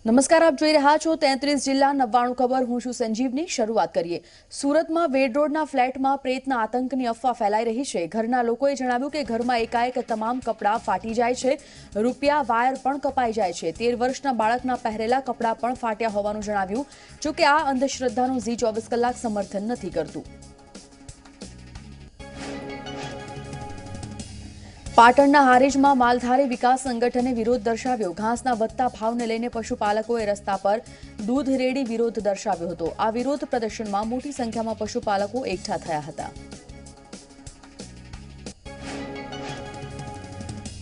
નમસ્કાર, આપ જોઈ રહ્યા છો 33 જિલ્લા 99 ખબર. હું છું સંજીવની. શરૂઆત કરીએ. સુરતમાં વેડ રોડના ફ્લેટમાં પ્રેતના આતંકની અફવા ફેલાઈ રહી છે. ઘરના લોકોએ જણાવ્યું કે ઘરમાં એકાએક તમામ કપડાં ફાટી જાય છે, રૂપિયા વાયર પણ કપાઈ જાય છે. 13 વર્ષના બાળકના પહેરેલા કપડાં પણ ફાટ્યા હોવાનું જણાવ્યું. જોકે આ અંધશ્રદ્ધાનું ઝી 24 કલાક સમર્થન નથી કરતું. પાટણના હારીજમાં માલધારી વિકાસ સંગઠને વિરોધ દર્શાવ્યો. ઘાસના વધતા ભાવને લઈને પશુપાલકોએ રસ્તા પર દૂધ રેડી વિરોધ દર્શાવ્યો હતો. આ વિરોધ પ્રદર્શનમાં મોટી સંખ્યામાં પશુપાલકો એકઠા થયા હતા.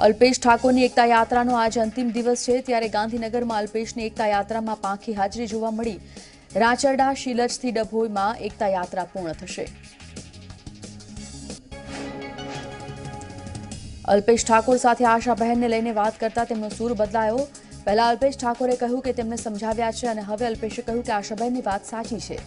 અલ્પેશ ઠાકોરની એકતા યાત્રાનો આજે અંતિમ દિવસ છે, ત્યારે ગાંધીનગરમાં અલ્પેશની એકતા યાત્રામાં પાંખી હાજરી જોવા મળી. રાચરડા, શીલજથી ડભોઈમાં એકતા યાત્રા પૂર્ણ થશે. અલ્પેશ ઠાકોર સાથે આશાબહેનને લઈને વાત કરતા તેમનો સૂર બદલાયો. પહેલા અલ્પેશ ઠાકોરે કહ્યું કે તેમને સમજાવ્યા છે અને હવે અલ્પેશે કહ્યું કે આશાબહેનની વાત સાચી છે.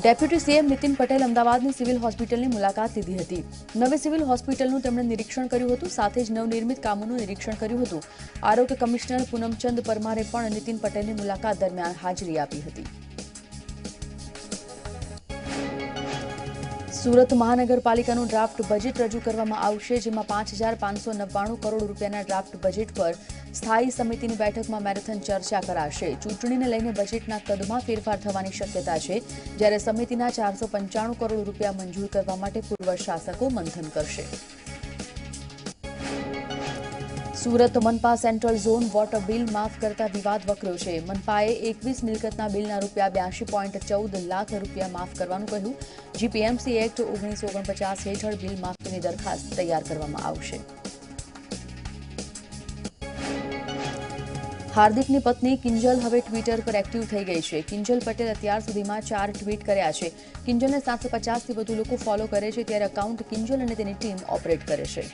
ડેપ્યુટી સીએમ નીતિન પટેલ અમદાવાદની સિવિલ હોસ્પિટલની મુલાકાત લીધી હતી. નવી સિવિલ હોસ્પિટલનું તેમણે નિરીક્ષણ કર્યું હતું. સાથે જ નવનિર્મિત કામોનું નિરીક્ષણ કર્યું હતું. આરોગ્ય કમિશનર પૂનમચંદ પરમારે પણ નીતિન પટેલની મુલાકાત દરમિયાન હાજરી આપી હતી. સુરત મહાનગરપાલિકાનું ડ્રાફ્ટ બજેટ રજૂ કરવામાં આવશે, જેમાં 5,599 કરોડ રૂપિયાના ડ્રાફ્ટ બજેટ પર સ્થાયી સમિતિની બેઠકમાં મેરેથોન ચર્ચા કરાશે. ચૂંટણીને લઈને બજેટના કદમાં ફેરફાર થવાની શક્યતા છે, જ્યારે સમિતિના 495 કરોડ રૂપિયા મંજૂર કરવા માટે પૂર્વ શાસકો મંથન કરશે. સુરત મનપા સેન્ટ્રલ ઝોન વોટર બિલ માફ કરતા વિવાદ વકર્યો છે. મનપાએ 21 મિલકતના બિલના રૂપિયા 82.14 લાખ રૂપિયા માફ કરવાનું કહ્યું. જીપીએમસી એક્ટ 1949 હેઠળ બિલ માફીની દરખાસ્ત તૈયાર કરવામાં આવશે. હાર્દિકની પત્ની કિંજલ હવે ટ્વિટર પર એક્ટિવ થઈ ગઈ છે. કિંજલ પટેલ અત્યાર સુધીમાં 4 ટ્વીટ કર્યા છે. કિંજલને 750થી વધુ લોકો ફોલો કરે છે, ત્યારે એકાઉન્ટ કિંજલ અને તેની ટીમ ઓપરેટ કરે છે.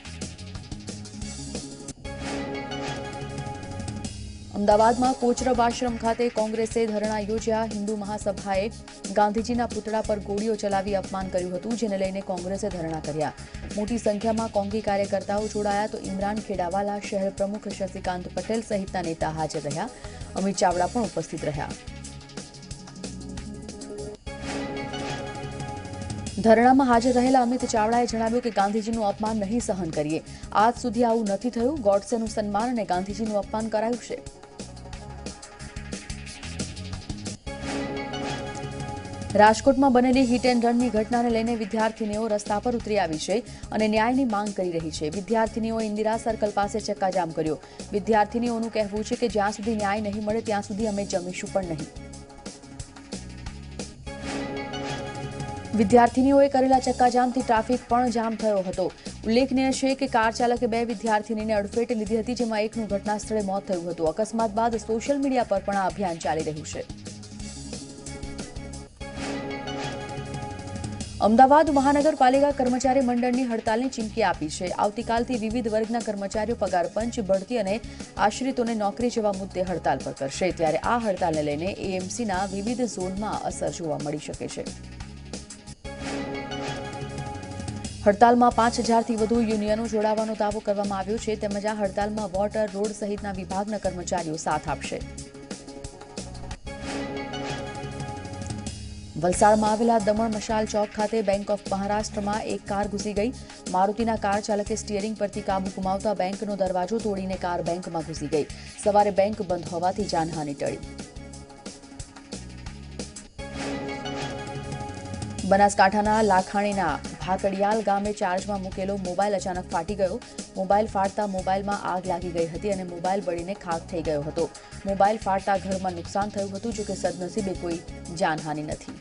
અમદાવાદમાં કોચરબ આશ્રમ ખાતે કોંગ્રેસે ધરણા યોજ્યા. હિન્દુ મહાસભાએ ગાંધીજીના પુતળા પર ગોળીઓ ચલાવી અપમાન કર્યું હતું, જેને લઈને કોંગ્રેસે ધરણા કર્યા. મોટી સંખ્યામાં કોંગી કાર્યકર્તાઓ જોડાયા તો ઇમરાન ખેડાવાલા, શહેર પ્રમુખ શશિકાંત પટેલ સહિતના નેતા હાજર રહ્યા. અમિત ચાવડા પણ ઉપસ્થિત રહ્યા. ધરણામાં હાજર રહેલા અમિત ચાવડાએ જણાવ્યું કે ગાંધીજીનું અપમાન નહીં સહન કરીએ. આજ સુધી આવું નથી થયું. ગોડસેનું સન્માન અને ગાંધીજીનું અપમાન કરાયું છે. રાજકોટમાં બનેલી હિટ એન્ડ રનની ઘટનાને લઈને વિદ્યાર્થીનીઓ રસ્તા પર ઉતરી આવી છે અને ન્યાયની માંગ કરી રહી છે. વિદ્યાર્થીનીઓએ ઇન્દિરા સર્કલ પાસે ચક્કાજામ કર્યો. વિદ્યાર્થીનીઓનું કહેવું છે કે જ્યાં સુધી ન્યાય નહીં મળે ત્યાં સુધી અમે જમીશું પણ નહીં. વિદ્યાર્થીનીઓએ કરેલા ચક્કાજામથી ટ્રાફિક પણ જામ થયો હતો. ઉલ્લેખનીય છે કે કાર ચાલકે 2 વિદ્યાર્થીનીને અડફેટે લીધી હતી, જેમાં એકનું ઘટના સ્થળે મોત થયું હતું. અકસ્માત બાદ સોશિયલ મીડિયા પર પણ આ અભિયાન ચાલી રહ્યું છે. અમદાવાદ મહાનગરપાલિકા કર્મચારી મંડળની હડતાલની ચીમકી આપી છે. આવતીકાલથી વિવિધ વર્ગના કર્મચારીઓ પગાર પંચ, બઢતી અને આશ્રિતોને નોકરી જેવા મુદ્દે હડતાલ પર કરશે. ત્યારે આ હડતાલને લઈને એએમસીના વિવિધ ઝોનમાં અસર જોવા મળી શકે છે. હડતાલમાં 5,000થી વધુ યુનિયનો જોડાવાનો દાવો કરવામાં આવ્યો છે. તેમજ આ હડતાલમાં વોટર, રોડ સહિતના વિભાગના કર્મચારીઓ સાથ આપશે. વલસાડમાં આવેલા દમણ મશાલ ચોક ખાતે બેંક ઓફ મહારાષ્ટ્રમાં એક કાર ઘૂસી ગઈ. મારુતિના કાર ચાલકે સ્ટીયરિંગ પરથી કાબુ ગુમાવતા બેંકનો દરવાજો તોડીને કાર બેંકમાં ઘૂસી ગઈ. સવારે બેંક બંધ હોવાથી જાનહાનિ ટળી. બનાસકાંઠાના લાખાણીના ભાકડિયાલ ગામે ચાર્જમાં મૂકેલો મોબાઈલ અચાનક ફાટી ગયો. મોબાઈલ ફાટતા મોબાઈલમાં આગ લાગી ગઈ હતી અને મોબાઈલ બળીને ખાખ થઈ ગયો હતો. મોબાઈલ ફાટતા ઘરમાં નુકસાન થયું હતું, જોકે સદનસીબે કોઈ જાનહાનિ નથી.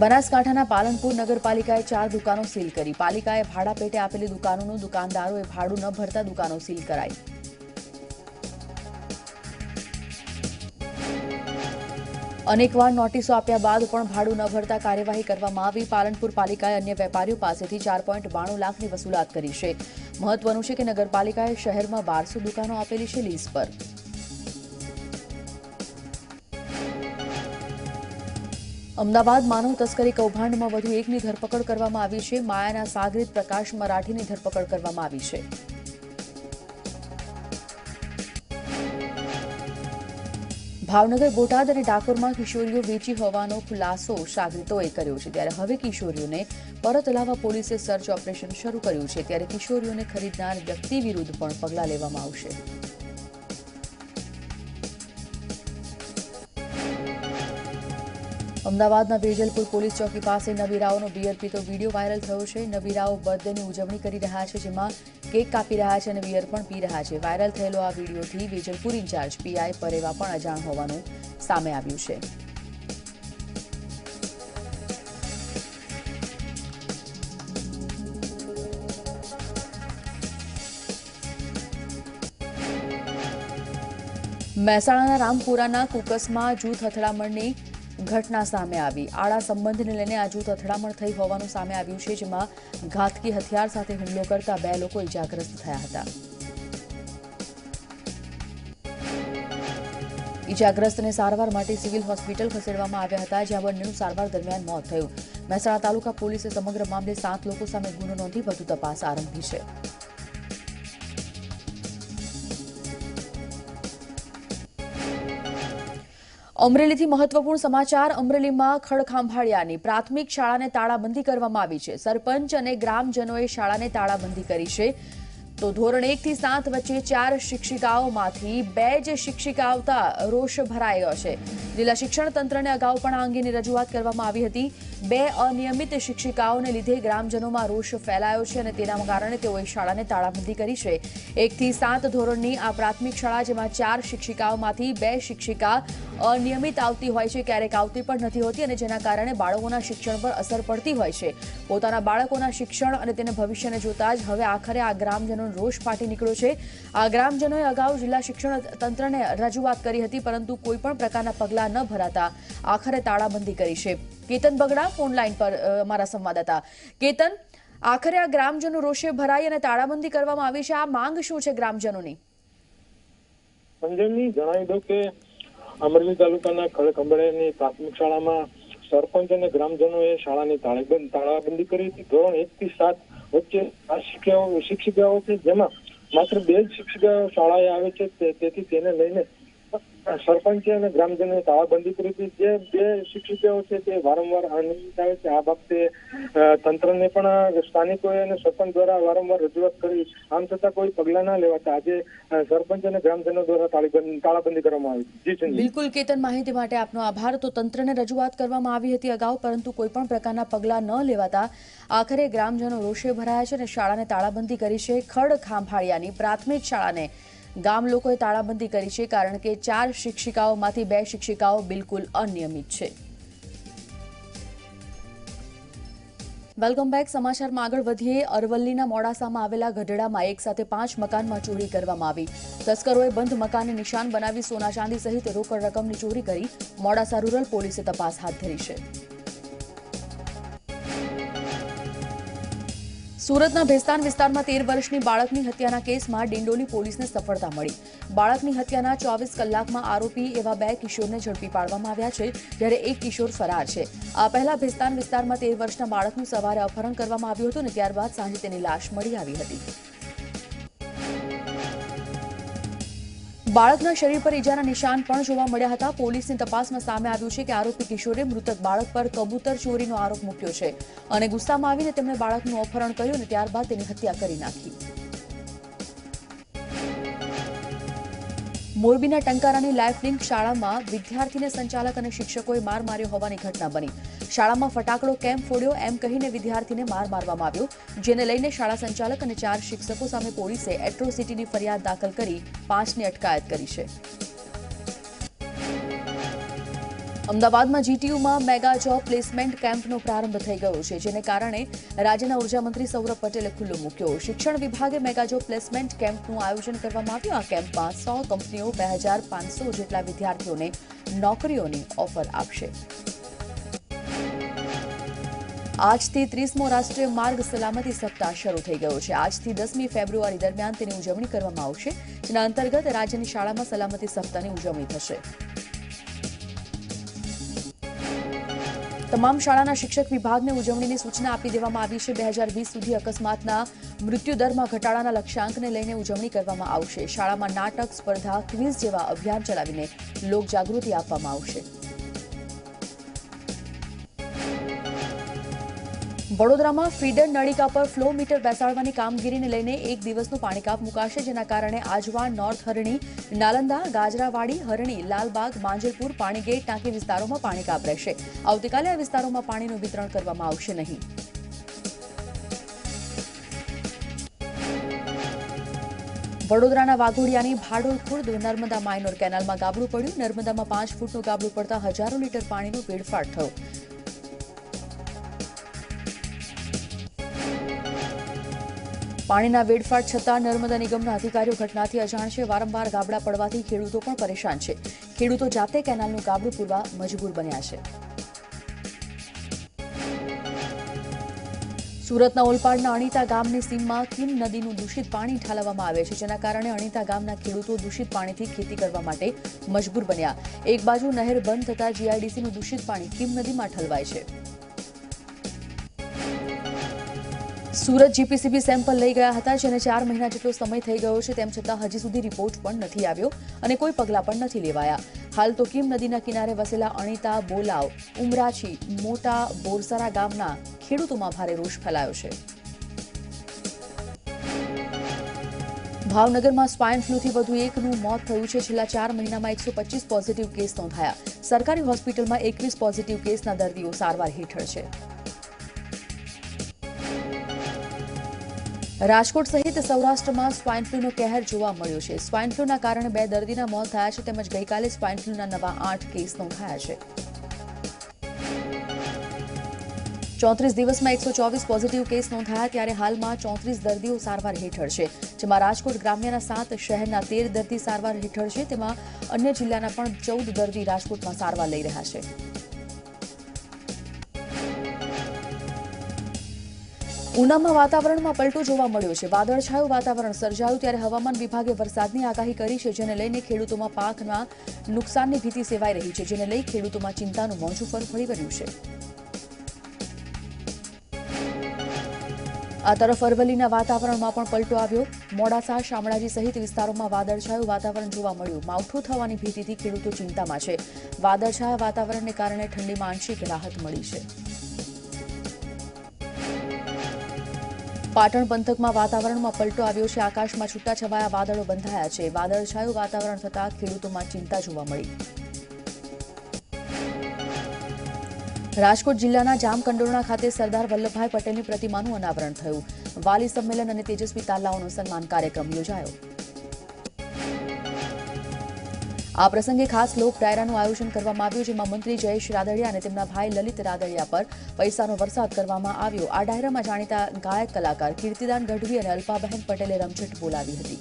બનાસકાંઠાના પાલનપુર નગરપાલિકાએ 4 દુકાનો સીલ કરી. પાલિકાએ ભાડા પેટે આપેલી દુકાનોનું દુકાનદારોએ ભાડું ન ભરતા દુકાનો સીલ કરાઈ. અનેકવાર નોટિસો આપ્યા બાદ પણ ભાડું ન ભરતા કાર્યવાહી કરવામાં આવી. પાલનપુર પાલિકાએ અન્ય વેપારીઓ પાસેથી 4.92 લાખની વસૂલાત કરી છે. મહત્વનું છે કે નગરપાલિકાએ શહેરમાં 1200 દુકાનો આપેલી છે લીઝ પર. અમદાવાદ માનવ તસ્કરી કૌભાંડમાં વધુ એકની ધરપકડ કરવામાં આવી છે. માયાના સાગરીત પ્રકાશ મરાઠીની ધરપકડ કરવામાં આવી છે. ભાવનગર, બોટાદ અને ડાકોરમાં કિશોરીઓ વેચી હોવાનો ખુલાસો સાગરીતોએ કર્યો છે. ત્યારે હવે કિશોરીઓને પરત લાવવા પોલીસે સર્ચ ઓપરેશન શરૂ કર્યું છે. ત્યારે કિશોરીઓને ખરીદનાર વ્યક્તિ વિરુદ્ધ પણ પગલાં લેવામાં આવશે. અમદાવાદના વેજલપુર પોલીસ ચોકી પાસે નબીરાઓનો બિયર પીતો વિડીયો વાયરલ થયો છે. નબીરાઓ બર્થડેની ઉજવણી કરી રહ્યા છે, જેમાં કેક કાપી રહ્યા છે અને બિયર પણ પી રહ્યા છે. વાયરલ થયેલો આ વિડીયોથી વેજલપુર ઇન્ચાર્જ પીઆઈ પરેવા પણ અજાણ હોવાનું સામે આવ્યું છે. મહેસાણાના રામપુરાના કુકસમાં જૂથ અથડામણની ઘટના સામે આવી. આડા સંબંધને લઈને આ જૂથ અથડામણ થઈ હોવાનું સામે આવ્યું છે, જેમાં ઘાતકી હથિયાર સાથે હુમલો કરતા 2 લોકો ઇજાગ્રસ્ત થયા હતા. ઇજાગ્રસ્તને સારવાર માટે સિવિલ હોસ્પિટલ ખસેડવામાં આવ્યા હતા, જ્યાં બંનેનું સારવાર દરમિયાન મોત થયું. મહેસાણા તાલુકા પોલીસે સમગ્ર મામલે 7 લોકો સામે ગુનો નોંધી વધુ તપાસ આરંભી છે. અમરેલીથી મહત્વપૂર્ણ સમાચાર. અમરેલીમાં ખડખાંભાળિયાની પ્રાથમિક શાળાને તાળાબંધી કરવામાં આવી છે. સરપંચ અને ગ્રામજનોએ શાળાને તાળાબંધી કરી છે. તો ધોરણ 1 થી 7 વચ્ચે 4 શિક્ષિકાઓમાંથી 2 જ શિક્ષિકા આવતા રોષ ભરાઈ ગયો છે. જિલ્લા શિક્ષણ તંત્રને અગાઉ પણ આ અંગેની રજૂઆત કરવામાં આવી હતી. 2 અનિયમિત શિક્ષિકાઓને લીધે ગ્રામજનોમાં રોષ ફેલાયો છે અને તેના કારણે તેઓએ શાળાને તાળાબંધી કરી છે. 1 થી 7 ધોરણની આ પ્રાથમિક શાળા, જેમાં 4 શિક્ષિકાઓમાંથી 2 શિક્ષિકા અનિયમિત આવતી હોય છે, ક્યારેક આવતી પણ નથી હોતી, અને જેના કારણે બાળકોના શિક્ષણ પર અસર પડતી હોય છે. પોતાના બાળકોના શિક્ષણ અને તેના ભવિષ્યને જોતા જ હવે આખરે આ ગ્રામજનોનો રોષ ફાટી નીકળ્યો છે. આ ગ્રામજનોએ અગાઉ જિલ્લા શિક્ષણ તંત્રને રજૂઆત કરી હતી, પરંતુ કોઈ પણ પ્રકારના પગલાં ન ભરાતા આખરે તાળાબંધી કરી છે. કેતન બગડા ફોન લાઈન પર અમારા સંવાદદાતા. કેતન, આખરે આ ગ્રામજનો રોષે ભરાઈ અને તાળાબંધી કરવામાં આવી છે. આ માંગ શું છે ગ્રામજનોની? સંજયની જણાવી દઉં કે અમરેલી તાલુકાના ખડખંભાળિયાની પ્રાથમિક શાળામાં સરપંચ અને ગ્રામજનોએ શાળાની તાળાબંધી કરી હતી. ધોરણ 1 થી 7 વચ્ચે 4 શિક્ષિકાઓ છે, જેમાં માત્ર 2 જ શિક્ષિકાઓ શાળાએ આવે છે. તેથી તેને લઈને સરપંચે અને ગ્રામજનોએ તાળાબંધી કરી હતી. જે 2 શિક્ષિકાઓ છે તે વારંવાર અનિયમિત આવે છે. આ બાબતે તંત્રને પણ સ્થાનિકોએ અને સરપંચ દ્વારા વારંવાર રજૂઆત કરી, આમ છતાં કોઈ પગલાં ના લેવાતા આજે સરપંચ અને ગ્રામજનો દ્વારા તાળાબંધી કરવામાં આવી છે. બિલકુલ કેતન, માહિતી માટે આપનો આભાર. તો તંત્રને રજૂઆત કરવામાં આવી હતી અગાઉ, પરંતુ કોઈ પણ પ્રકારના પગલાં ન લેવાતા આખરે ગ્રામજનો રોષે ભરાયા છે અને શાળાને તાળાબંધી કરી છે. ખડખાંભાળિયાની પ્રાથમિક શાળાને ગામ લોકોએ તાળાબંધી કરી છે, કારણ કે 4 શિક્ષિકાઓમાંથી 2 શિક્ષિકાઓ બિલકુલ અનિયમિત છે. Welcome back. સમાચારમાં આગળ વધીએ. અરવલ્લીના મોડાસામાં આવેલા ગઢડામાં એક સાથે 5 મકાનમાં ચોરી કરવામાં આવી. તસ્કરોએ બંધ મકાનને નિશાન બનાવી સોના ચાંદી સહિત રોકડ રકમની ચોરી કરી. મોડાસા રૂરલ પોલીસે તપાસ હાથ ધરી છે. સુરતના ભેસ્તાન વિસ્તારમાં 13 વર્ષની બાળકની હત્યાના કેસમાં ડિંડોલી પોલીસને સફળતા મળી. બાળકની હત્યાના 24 કલાકમાં આરોપી એવા 2 કિશોરને ઝડપી પાડવામાં આવ્યા છે, જ્યારે એક કિશોર ફરાર છે. આ પહેલા ભેસ્તાન વિસ્તારમાં 13 વર્ષના બાળકનું સવારે અપહરણ કરવામાં આવ્યું હતું અને ત્યારબાદ સાંજે તેની લાશ મળી આવી હતી. બાળકના શરીર પર ઈજાના નિશાન પણ જોવા મળ્યા હતા. પોલીસની તપાસમાં સામે આવ્યું છે કે આરોપી કિશોરે મૃતક બાળક પર કબૂતર ચોરીનો આરોપ મૂક્યો છે અને ગુસ્સામાં આવીને તેમણે બાળકનું અપહરણ કર્યું અને ત્યારબાદ તેની હત્યા કરી નાખી. મોરબીના ટંકારાની લાઇફલિંક શાળામાં વિદ્યાર્થીને સંચાલક અને શિક્ષકોએ માર માર્યો હોવાની ઘટના બની. શાળામાં ફટાકડો કેમ ફોડ્યો એમ કહીને વિદ્યાર્થીને માર મારવામાં આવ્યો, જેને લઈને શાળા સંચાલક અને 4 શિક્ષકો સામે પોલીસે એટ્રોસિટીની ફરિયાદ દાખલ કરી 5ની અટકાયત કરી છે. અમદાવાદમાં જીટીયુમાં મેગા જોબ પ્લેસમેન્ટ કેમ્પનો પ્રારંભ થઈ ગયો છે, જેને કારણે રાજ્યના ઉર્જા મંત્રી સૌરભ પટેલે ખુલ્લો મૂક્યો. શિક્ષણ વિભાગે મેગા જોબ પ્લેસમેન્ટ કેમ્પનું આયોજન કરવામાં આવ્યું. આ કેમ્પમાં 100 કંપનીઓ 2500 જેટલા વિદ્યાર્થીઓને નોકરીઓની ઓફર આપશે. આજથી 30મો રાષ્ટ્રીય માર્ગ સલામતી સપ્તાહ શરૂ થઈ ગયો છે. આજથી 10મી ફેબ્રુઆરી દરમિયાન તેની ઉજવણી કરવામાં આવશે, જેના અંતર્ગત રાજ્યની શાળામાં સલામતી સપ્તાહની ઉજવણી થશે. તમામ શાળાના શિક્ષક વિભાગને ઉજવણીની સૂચના આપી દેવામાં આવી છે. 2020 સુધી અકસ્માતના મૃત્યુદરમાં ઘટાડાના લક્ષ્યાંકને લઈને ઉજવણી કરવામાં આવશે. શાળામાં નાટક, સ્પર્ધા, ક્વિઝ જેવા અભિયાન ચલાવીને લોકજાગૃતિ આપવામાં આવશે. વડોદરામાં ફીડર નળિકા પર ફ્લો મીટર બેસાડવાની કામગીરીને લઈને એક દિવસનું પાણીકાપ મુકાશે, જેના કારણે આજવા, નોર્થ હરણી, નાલંદા, ગાજરાવાડી, હરણી, લાલબાગ, માંજલપુર, પાણીગેટ, ટાંકી વિસ્તારોમાં પાણીકાપ રહેશે. આવતીકાલે આ વિસ્તારોમાં પાણીનું વિતરણ કરવામાં આવશે નહીં. વડોદરાના વાઘોડિયાની ભાડોળ ખુર્દ નર્મદા માઇનોર કેનાલમાં ગાબડું પડ્યું. નર્મદામાં 5 ફૂટનું ગાબડું પડતા હજારો લીટર પાણીનો વેડફાટ થયો. પાણીના વેડફાટ છતાં નર્મદા નિગમના અધિકારીઓ ઘટનાથી અજાણ છે. વારંવાર ગાબડા પડવાથી ખેડૂતો પણ પરેશાન છે. ખેડૂતો જાતે કેનાલનું ગાબડું પૂરવા મજબૂર બન્યા છે. સુરતના ઓલપાડના અણીતા ગામની સીમમાં કિમ નદીનું દૂષિત પાણી ઠાલવવામાં આવે છે, જેના કારણે અણીતા ગામના ખેડૂતો દૂષિત પાણીથી ખેતી કરવા માટે મજબૂર બન્યા. એક બાજુ નહેર બંધ થતાં જીઆઈડીસીનું દૂષિત પાણી કિમ નદીમાં ઠલવાય છે. સુરત જીપીસીબી સેમ્પલ લઈ ગયા હતા, જેને 4 મહિના જેટલો સમય થઈ ગયો છે. તેમ છતાં હજી સુધી રિપોર્ટ પણ નથી આવ્યો અને કોઈ પગલાં પણ નથી લેવાયા. હાલ તો કિમ નદીના કિનારે વસેલા અણીતા, બોલાવ, ઉમરાછી, મોટા બોરસરા ગામના ખેડૂતોમાં ભારે રોષ ફેલાયો છે. ભાવનગરમાં સ્વાઇન ફ્લૂથી વધુ એકનું મોત થયું છે. છેલ્લા 4 મહિનામાં 125 પોઝિટિવ કેસ નોંધાયા. સરકારી હોસ્પિટલમાં 21 પોઝિટિવ કેસના દર્દીઓ સારવાર હેઠળ છે. રાજકોટ સહિત સૌરાષ્ટ્રમાં સ્વાઇન ફ્લૂનો કહેર જોવા મળ્યો છે. સ્વાઇન ફ્લૂના કારણે 2 દર્દીના મોત થયા છે, તેમજ ગઈકાલે સ્વાઇન ફ્લૂના નવા 8 કેસ નોંધાયા છે. 34 દિવસમાં 124 પોઝિટિવ કેસ નોંધાયા, ત્યારે હાલમાં 34 દર્દીઓ સારવાર હેઠળ છે, જેમાં રાજકોટ ગ્રામ્યના 7, શહેરના 13 દર્દી સારવાર હેઠળ છે. તેમાં અન્ય જિલ્લાના પણ 14 દર્દી રાજકોટમાં સારવાર લઈ રહ્યા છે. ઉનામાં વાતાવરણમાં પલટો જોવા મળ્યો છે. વાદળછાયું વાતાવરણ સર્જાયું ત્યારે હવામાન વિભાગે વરસાદની આગાહી કરી છે, જેને લઈને ખેડૂતોમાં પાકના નુકસાનની ભીતિ સેવાઈ રહી છે, જેને લઈ ખેડૂતોમાં ચિંતાનું મોજું ફરી વળ્યું છે. આ તરફ અરવલ્લીના વાતાવરણમાં પણ પલટો આવ્યો. મોડાસા, શામળાજી સહિત વિસ્તારોમાં વાદળછાયું વાતાવરણ જોવા મળ્યું. માવઠું થવાની ભીતિથી ખેડૂતો ચિંતામાં છે. વાદળછાયા વાતાવરણને કારણે ઠંડીમાં આંશિક રાહત મળી છે. પાટણ પંથકમાં વાતાવરણમાં પલટો આવ્યો છે. આકાશમાં છૂટાછવાયા વાદળો બંધાયા છે. વાદળછાયું વાતાવરણ થતાં ખેડૂતોમાં ચિંતા જોવા મળી. રાજકોટ જિલ્લાના જામકંડોરણા ખાતે સરદાર વલ્લભભાઈ પટેલની પ્રતિમાનું અનાવરણ થયું. વાલી સંમેલન અને તેજસ્વી તાલાઓનો સન્માન કાર્યક્રમ યોજાયો. આ પ્રસંગે ખાસ લોક ડાયરાનું આયોજન કરવામાં આવ્યું, જેમાં મંત્રી જયેશ રાદડિયા અને તેમના ભાઈ લલિત રાદડિયા પર પૈસાનો વરસાદ કરવામાં આવ્યો. આ ડાયરામાં જાણીતા ગાયક કલાકાર કીર્તિદાન ગઢવી અને અલ્પાબહેન પટેલે રમઝટ બોલાવી હતી.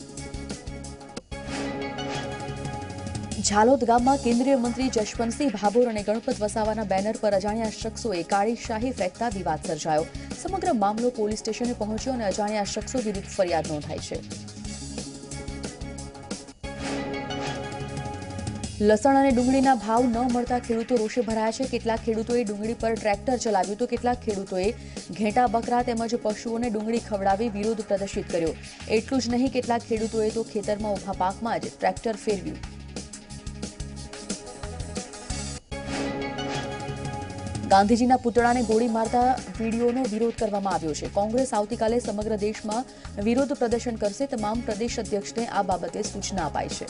ઝાલોદ ગામમાં કેન્દ્રીય મંત્રી જશવંતસિંહ ભાભોર અને ગણપત વસાવાના બેનર પર અજાણ્યા શખ્સોએ કાળી શાહી ફેંકતા વિવાદ સર્જાયો. સમગ્ર મામલો પોલીસ સ્ટેશને પહોંચ્યો અને અજાણ્યા શખ્સો વિરુદ્ધ ફરિયાદ નોંધાઈ છે. લસણ અને ડુંગળીના ભાવ ન મળતા ખેડૂતો રોષે ભરાયા છે. કેટલાક ખેડૂતોએ ડુંગળી પર ટ્રેક્ટર ચલાવ્યું તો કેટલાક ખેડૂતોએ ઘેટા, બકરા તેમજ પશુઓને ડુંગળી ખવડાવી વિરોધ પ્રદર્શિત કર્યો. એટલું જ નહીં, કેટલાક ખેડૂતોએ તો ખેતરમાં ઊભા પાકમાં જ ટ્રેક્ટર ફેરવ્યું. ગાંધીજીના પુતળાને ગોળી મારતા વીડિયોનો વિરોધ કરવામાં આવ્યો છે. કોંગ્રેસ આવતીકાલે સમગ્ર દેશમાં વિરોધ પ્રદર્શન કરશે. તમામ પ્રદેશ અધ્યક્ષને આ બાબતે સૂચના અપાઈ છે.